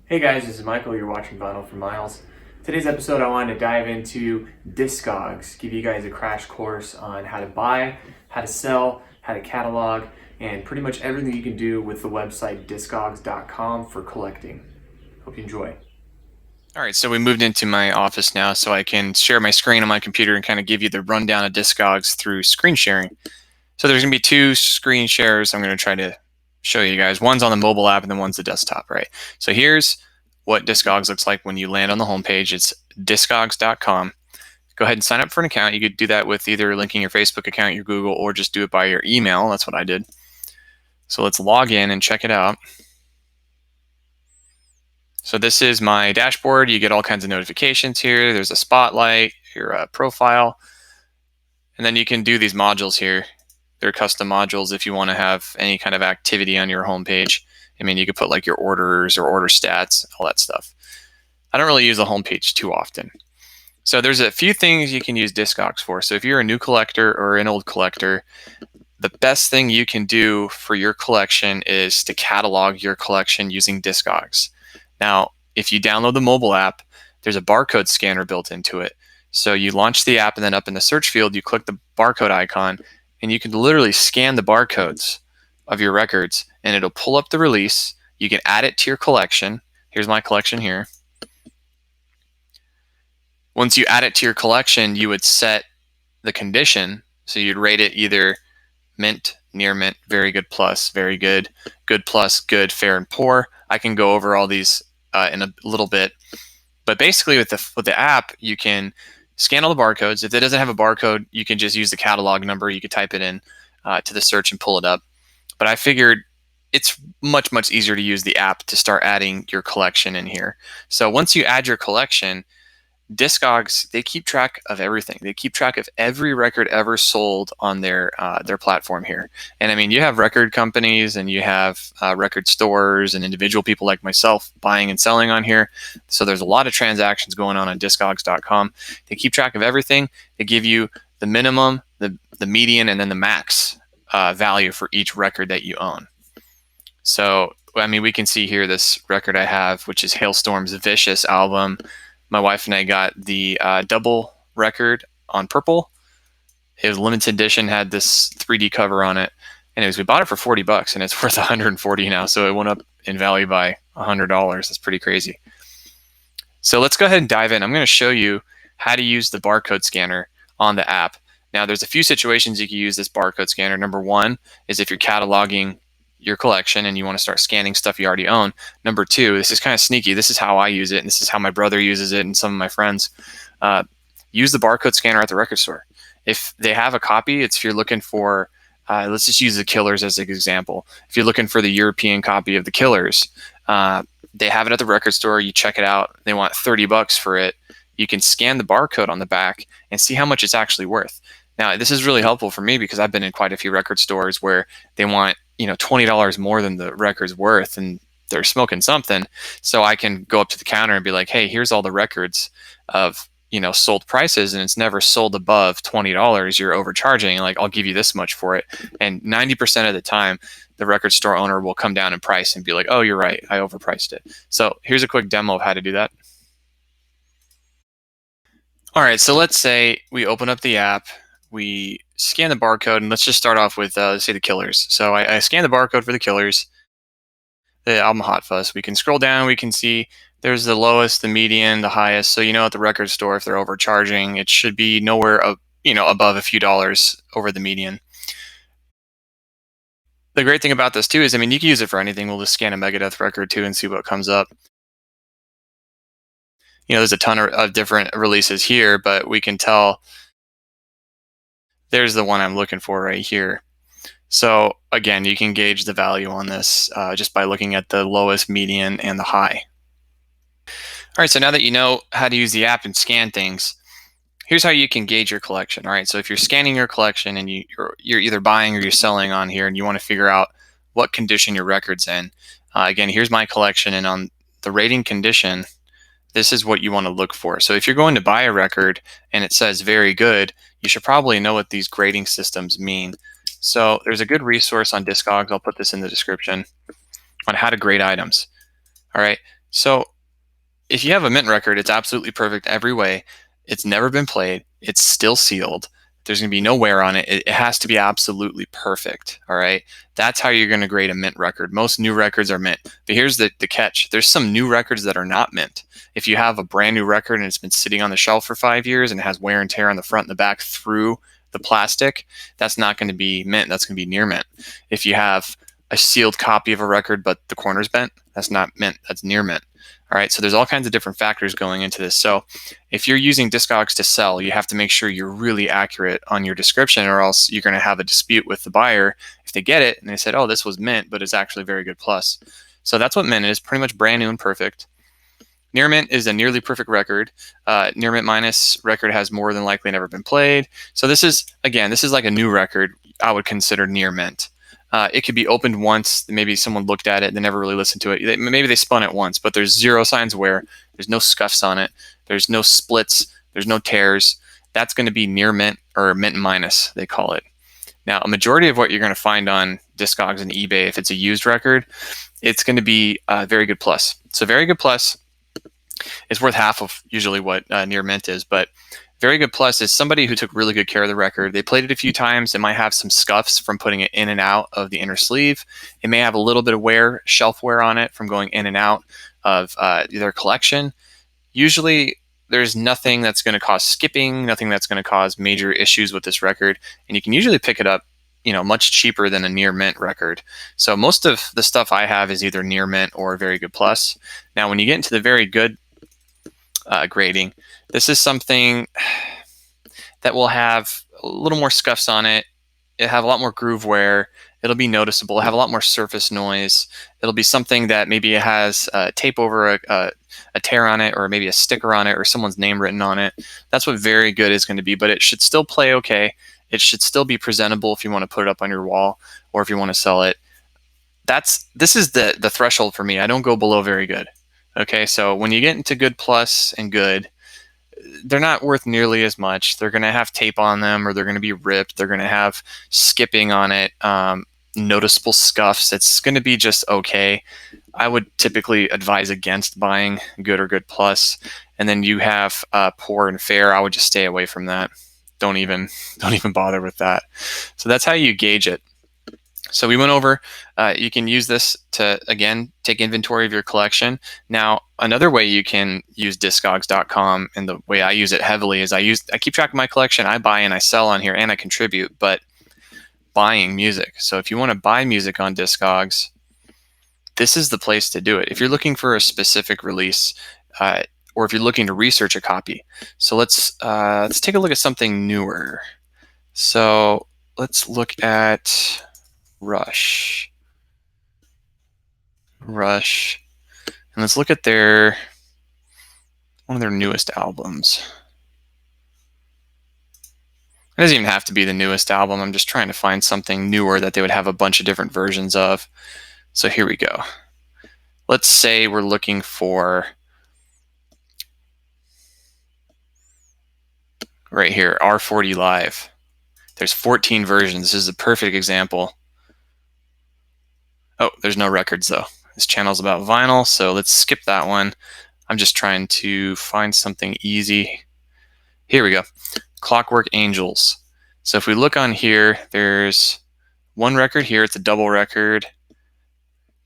Hey guys, this is Michael. You're watching Vinyl for Miles. Today's episode, I wanted to dive into discogs, give you guys a crash course on how to buy, how to sell, how to catalog, and pretty much everything you can do with the website discogs.com for collecting. Hope you enjoy. All right, so we moved into my office now so I can share my screen on my computer and kind of give you the rundown of discogs through screen sharing. So there's going to be two screen shares I'm going to try to show you guys. One's on the mobile app and then one's the desktop, right? So here's what discogs looks like when you land on the homepage. It's discogs.com. Go ahead and sign up for an account. You could do that with either linking your Facebook account, your Google, or just do it by your email. That's what I did. So let's log in and check it out. So this is my dashboard. You get all kinds of notifications here. There's a spotlight, your profile, and then you can do these modules here. They're custom modules if you want to have any kind of activity on your homepage. I mean, you could put like your orders or order stats, all that stuff. I don't really use the homepage too often. So there's a few things you can use discogs for. So if you're a new collector or an old collector, the best thing you can do for your collection is to catalog your collection using discogs. Now, if you download the mobile app, there's a barcode scanner built into it. So you launch the app and then up in the search field, you click the barcode icon and you can literally scan the barcodes of your records and it'll pull up the release. You can add it to your collection. Here's my collection here. Once you add it to your collection, you would set the condition. So you'd rate it either mint, near mint, very good plus, very good, good plus, good, fair, and poor. I can go over all these in a little bit. But basically with the app, you can scan all the barcodes. If it doesn't have a barcode, you can just use the catalog number. You could type it in to the search and pull it up. But I figured it's much, much easier to use the app to start adding your collection in here. So once you add your collection, discogs, they keep track of everything. They keep track of every record ever sold on their platform here. And I mean, you have record companies and you have record stores and individual people like myself buying and selling on here. So there's a lot of transactions going on discogs.com. They keep track of everything. They give you the minimum, the median, and then the max value for each record that you own. So, I mean, we can see here this record I have, which is Hailstorm's Vicious album. My wife and I got the double record on purple. It was limited edition, had this 3D cover on it. Anyways, we bought it for $40 and it's worth $140 now. So it went up in value by $100. That's pretty crazy. So let's go ahead and dive in. I'm going to show you how to use the barcode scanner on the app. Now, there's a few situations you can use this barcode scanner. Number one is if you're cataloging your collection and you want to start scanning stuff you already own. Number two, this is kind of sneaky. This is how I use it, and this is how my brother uses it and some of my friends. Use the barcode scanner at the record store. If they have a copy, it's if you're looking for, let's just use the Killers as an example. If you're looking for the European copy of the Killers, they have it at the record store. You check it out. They want $30 for it. You can scan the barcode on the back and see how much it's actually worth. Now, this is really helpful for me because I've been in quite a few record stores where they want $20 more than the record's worth, and they're smoking something. So I can go up to the counter and be like, hey, here's all the records of sold prices, and it's never sold above $20. You're overcharging. Like, I'll give you this much for it. And 90% of the time, the record store owner will come down in price and be like, oh, you're right, I overpriced it. So here's a quick demo of how to do that. All right, so let's say we open up the app, we scan the barcode, and let's just start off with, let's say, the Killers. So I scan the barcode for the Killers, the album Hot Fuss. We can scroll down, we can see there's the lowest, the median, the highest. So at the record store, if they're overcharging, it should be nowhere above a few dollars over the median. The great thing about this too is, I mean, you can use it for anything. We'll just scan a Megadeth record too and see what comes up. There's a ton of different releases here, but we can tell there's the one I'm looking for right here. So again, you can gauge the value on this just by looking at the lowest, median, and the high. All right, so now that you know how to use the app and scan things, here's how you can gauge your collection. All right, so if you're scanning your collection and you're either buying or you're selling on here and you want to figure out what condition your record's in, again, here's my collection, and on the rating condition, this is what you want to look for. So if you're going to buy a record and it says very good, you should probably know what these grading systems mean. So there's a good resource on Discogs, I'll put this in the description, on how to grade items. All right, So if you have a mint record, it's absolutely perfect every way. It's never been played. It's still sealed. There's going to be no wear on it. It has to be absolutely perfect. All right. That's how you're going to grade a mint record. Most new records are mint. But here's the catch. There's some new records that are not mint. If you have a brand new record and it's been sitting on the shelf for 5 years and it has wear and tear on the front and the back through the plastic, that's not going to be mint. That's going to be near mint. If you have a sealed copy of a record but the corner's bent, that's not mint. That's near mint. All right, so there's all kinds of different factors going into this. So if you're using discogs to sell, you have to make sure you're really accurate on your description, or else you're going to have a dispute with the buyer if they get it and they said, oh, this was mint, but it's actually very good plus. So that's what mint is, pretty much brand new and perfect. Near mint is a nearly perfect record. Near mint minus record has more than likely never been played. So this is like a new record. I would consider near mint. It could be opened once. Maybe someone looked at it. They never really listened to it. Maybe they spun it once, but there's zero signs of wear. There's no scuffs on it. There's no splits. There's no tears. That's going to be near mint or mint minus, they call it. Now, a majority of what you're going to find on Discogs and eBay, if it's a used record, it's going to be very good plus. So very good plus is worth half of usually what near mint is, but very good plus is somebody who took really good care of the record. They played it a few times. It might have some scuffs from putting it in and out of the inner sleeve. It may have a little bit of wear, shelf wear on it from going in and out of their collection. Usually there's nothing that's going to cause skipping, nothing that's going to cause major issues with this record. And you can usually pick it up, much cheaper than a near mint record. So most of the stuff I have is either near mint or very good plus. Now, when you get into the very good grading, this is something that will have a little more scuffs on it. It'll have a lot more groove wear. It'll be noticeable. It'll have a lot more surface noise. It'll be something that maybe it has tape over a tear on it, or maybe a sticker on it, or someone's name written on it. That's what very good is going to be, but it should still play okay. It should still be presentable if you want to put it up on your wall or if you want to sell it. This is the threshold for me. I don't go below very good. Okay, so when you get into good plus and good, they're not worth nearly as much. They're going to have tape on them, or they're going to be ripped. They're going to have skipping on it, noticeable scuffs. It's going to be just okay. I would typically advise against buying good or good plus. And then you have poor and fair. I would just stay away from that. Don't even bother with that. So that's how you gauge it. So we went over, you can use this to, again, take inventory of your collection. Now, another way you can use discogs.com, and the way I use it heavily, is I keep track of my collection. I buy and I sell on here, and I contribute, but buying music. So if you want to buy music on Discogs, this is the place to do it. If you're looking for a specific release, or if you're looking to research a copy. So let's take a look at something newer. So let's look at Rush, and let's look at one of their newest albums. It doesn't even have to be the newest album. I'm just trying to find something newer that they would have a bunch of different versions of. So here we go. Let's say we're looking for, right here, R40 Live. There's 14 versions. This is a perfect example. Oh, there's no records though. This channel's about vinyl, so let's skip that one. I'm just trying to find something easy. Here we go. Clockwork Angels. So if we look on here, there's one record here. It's a double record,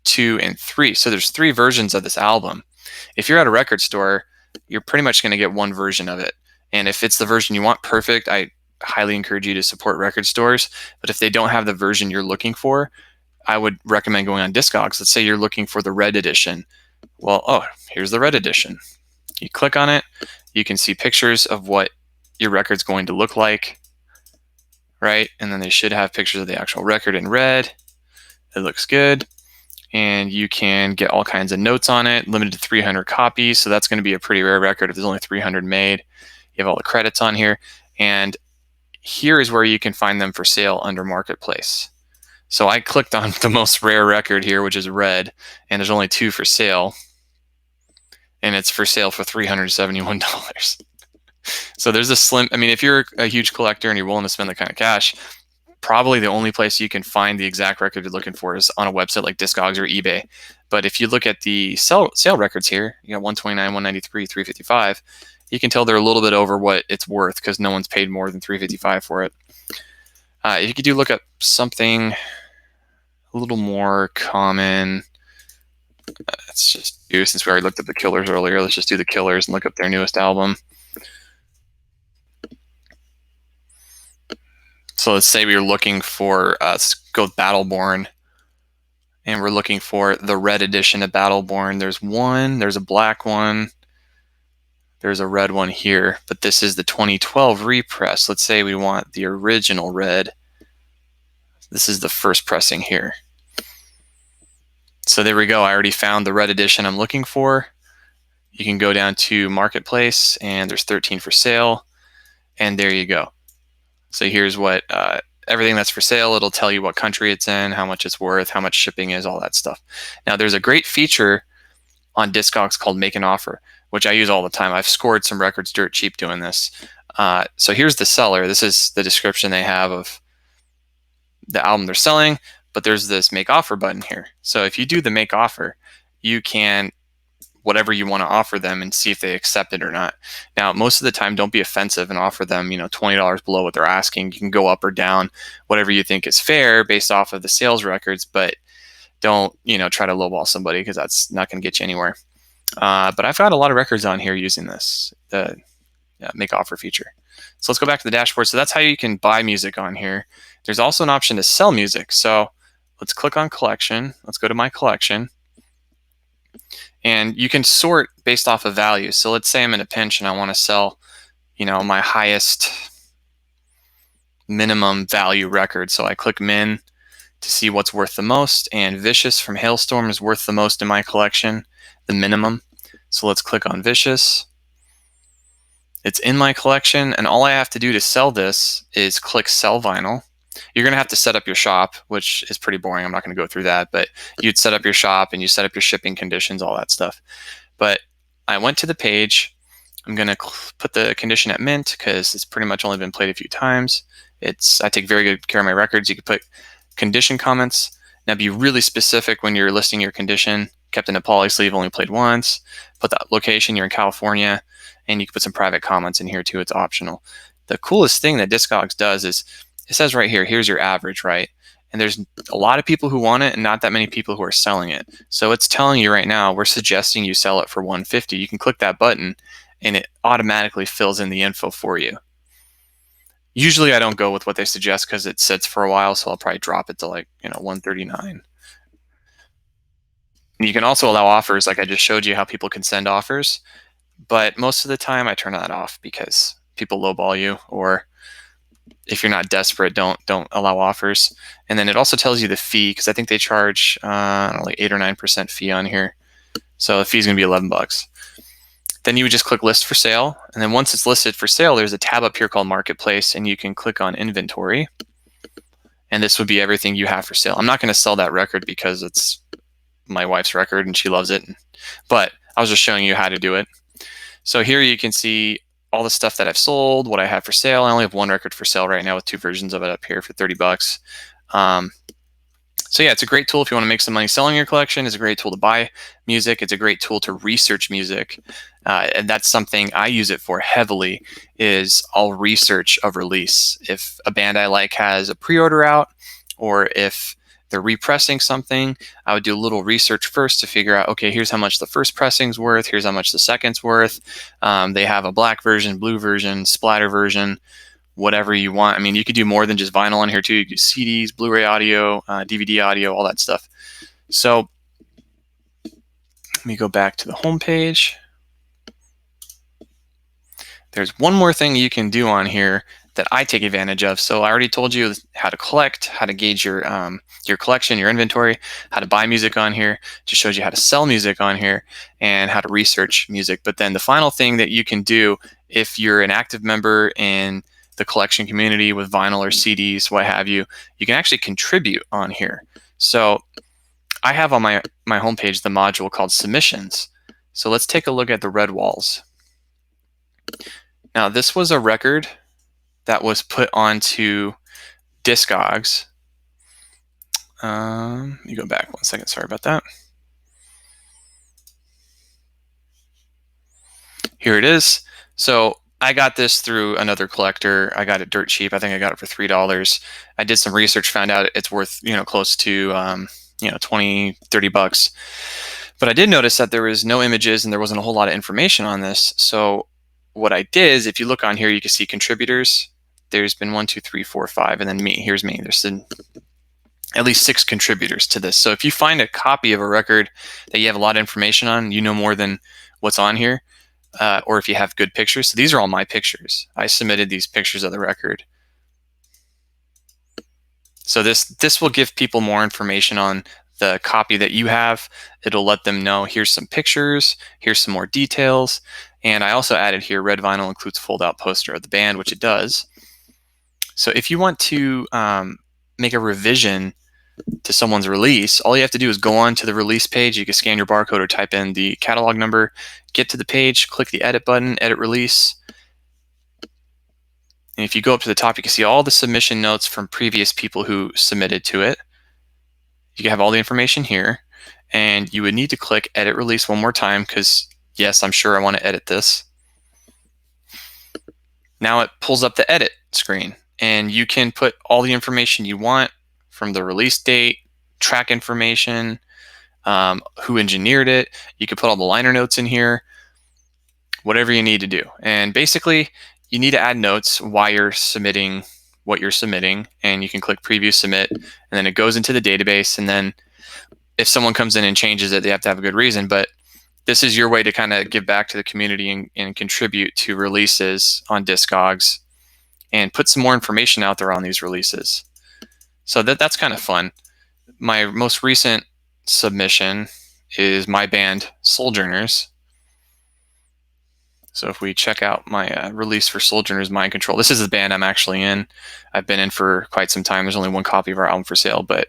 2 and 3. So there's 3 versions of this album. If you're at a record store, you're pretty much going to get one version of it. And if it's the version you want, perfect. I highly encourage you to support record stores. But if they don't have the version you're looking for, I would recommend going on Discogs. Let's say you're looking for the red edition. Well, oh, here's the red edition. You click on it, you can see pictures of what your record's going to look like, right? And then they should have pictures of the actual record in red. It looks good. And you can get all kinds of notes on it, limited to 300 copies. So that's going to be a pretty rare record if there's only 300 made. You have all the credits on here. And here is where you can find them for sale under Marketplace. So I clicked on the most rare record here, which is red, and there's only 2 for sale. And it's for sale for $371. So there's a slim, if you're a huge collector and you're willing to spend the kind of cash, probably the only place you can find the exact record you're looking for is on a website like discogs or eBay. But if you look at the sale records here, you got 129, 193, 355. You can tell they're a little bit over what it's worth because no one's paid more than 355 for it. If you could look up something a little more common, let's just do, since we already looked at the Killers earlier, let's just do the Killers and look up their newest album. So let's say we were looking for, let's go with Battleborn, and we're looking for the red edition of Battleborn. There's a black one, there's a red one here, but this is the 2012 repress. Let's say we want the original red. This is the first pressing here. So there we go. I already found the red edition I'm looking for. You can go down to Marketplace, and there's 13 for sale, and there you go. So here's what everything that's for sale. It'll tell you what country it's in, how much it's worth, how much shipping is, all that stuff. Now, there's a great feature on Discogs called Make an Offer, which I use all the time. I've scored some records dirt cheap doing this. So here's the seller. This is the description they have of the album they're selling, but there's this Make Offer button here. So if you do the Make Offer, you can whatever you want to offer them and see if they accept it or not. Now, most of the time, don't be offensive and offer them, $20 below what they're asking. You can go up or down, whatever you think is fair based off of the sales records, but don't, try to lowball somebody because that's not going to get you anywhere. But I've got a lot of records on here using this, the Make Offer feature. So let's go back to the dashboard. So that's how you can buy music on here. There's also an option to sell music. So let's click on collection. Let's go to my collection. And you can sort based off of value. So let's say I'm in a pinch and I want to sell, my highest minimum value record. So I click min to see what's worth the most. And Vicious from Hailstorm is worth the most in my collection, the minimum. So let's click on Vicious. It's in my collection. And all I have to do to sell this is click Sell Vinyl. You're going to have to set up your shop, which is pretty boring. I'm not going to go through that, but you'd set up your shop and you set up your shipping conditions, all that stuff. But I went to the page. I'm going to put the condition at mint because it's pretty much only been played a few times. I take very good care of my records. You could put condition comments. Now be really specific when you're listing your condition. Kept in a poly sleeve, only played once. Put that location, you're in California, and you can put some private comments in here too. It's optional. The coolest thing that Discogs does is it says right here, here's your average, right? And there's a lot of people who want it and not that many people who are selling it. So it's telling you right now, we're suggesting you sell it for $150. You can click that button and it automatically fills in the info for you. Usually I don't go with what they suggest because it sits for a while, so I'll probably drop it to $139. And you can also allow offers, like I just showed you how people can send offers. But most of the time I turn that off because people lowball you, or if you're not desperate, don't allow offers. And then it also tells you the fee, because I think they charge 8 or 9% fee on here. So the fee is going to be $11. Then you would just click list for sale. And then once it's listed for sale, there's a tab up here called Marketplace, and you can click on inventory. And this would be everything you have for sale. I'm not going to sell that record because it's my wife's record and she loves it. But I was just showing you how to do it. So here you can see all the stuff that I've sold, what I have for sale. I only have one record for sale right now with 2 versions of it up here for $30. So yeah, it's a great tool if you want to make some money selling your collection. It's a great tool to buy music. It's a great tool to research music. And that's something I use it for heavily, is I'll research a release. If a band I like has a pre-order out, or if they're repressing something, I would do a little research first to figure out, okay, here's how much the first pressing's worth, here's how much the second's worth. They have a black version, blue version, splatter version, whatever you want. I mean, you could do more than just vinyl on here too. You could do CDs, Blu-ray audio, DVD audio, all that stuff. So let me go back to the home page. There's one more thing you can do on here that I take advantage of. So I already told you how to collect, how to gauge your collection, your inventory, how to buy music on here. Just shows you how to sell music on here and how to research music. But then the final thing that you can do, if you're an active member in the collection community with vinyl or CDs, what have you, you can actually contribute on here. So I have on my homepage the module called Submissions. So let's take a look at the red walls. Now this was a record that was put onto discogs. You go back 1 second. Sorry about that. Here it is. So I got this through another collector. I got it dirt cheap. I think I got it for $3. I did some research, found out it's worth, close to, 20, 30 bucks. But I did notice that there was no images and there wasn't a whole lot of information on this. So what I did is, if you look on here, you can see contributors. There's been 1, 2, 3, 4, 5, and then me. Here's me. There's at least 6 contributors to this. So if you find a copy of a record that you have a lot of information on, you know more than what's on here, or if you have good pictures. So these are all my pictures. I submitted these pictures of the record. So this will give people more information on the copy that you have. It'll let them know, here's some pictures, here's some more details. And I also added here, red vinyl includes fold-out poster of the band, which it does. So if you want to make a revision to someone's release, all you have to do is go on to the release page. You can scan your barcode or type in the catalog number, get to the page, click the edit button, edit release. And if you go up to the top, you can see all the submission notes from previous people who submitted to it. You can have all the information here, and you would need to click edit release one more time because, yes, I'm sure I want to edit this. Now it pulls up the edit screen, and you can put all the information you want from the release date, track information, who engineered it. You can put all the liner notes in here, whatever you need to do. And basically, you need to add notes why you're submitting what you're submitting, and you can click preview submit, and then it goes into the database. And then if someone comes in and changes it, they have to have a good reason. But this is your way to kind of give back to the community and contribute to releases on discogs and put some more information out there on these releases. So that's kind of fun. My most recent submission is my band Sojourners. So if we check out my release for Sojourners Mind Control, this is the band I'm actually in. I've been in for quite some time. There's only one copy of our album for sale, but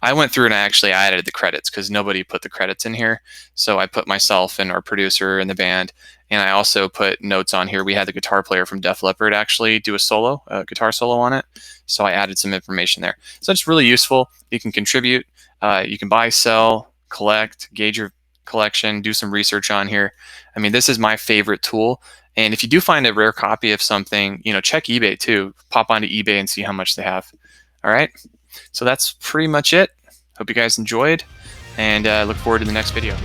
I went through and I added the credits because nobody put the credits in here. So I put myself and our producer in the band, and I also put notes on here. We had the guitar player from Def Leppard actually do a guitar solo on it. So I added some information there. So it's really useful. You can contribute. You can buy, sell, collect, gauge your collection, do some research on here. I mean, this is my favorite tool. And if you do find a rare copy of something, check eBay too. Pop onto eBay and see how much they have. All right. So that's pretty much it. Hope you guys enjoyed, and look forward to the next video.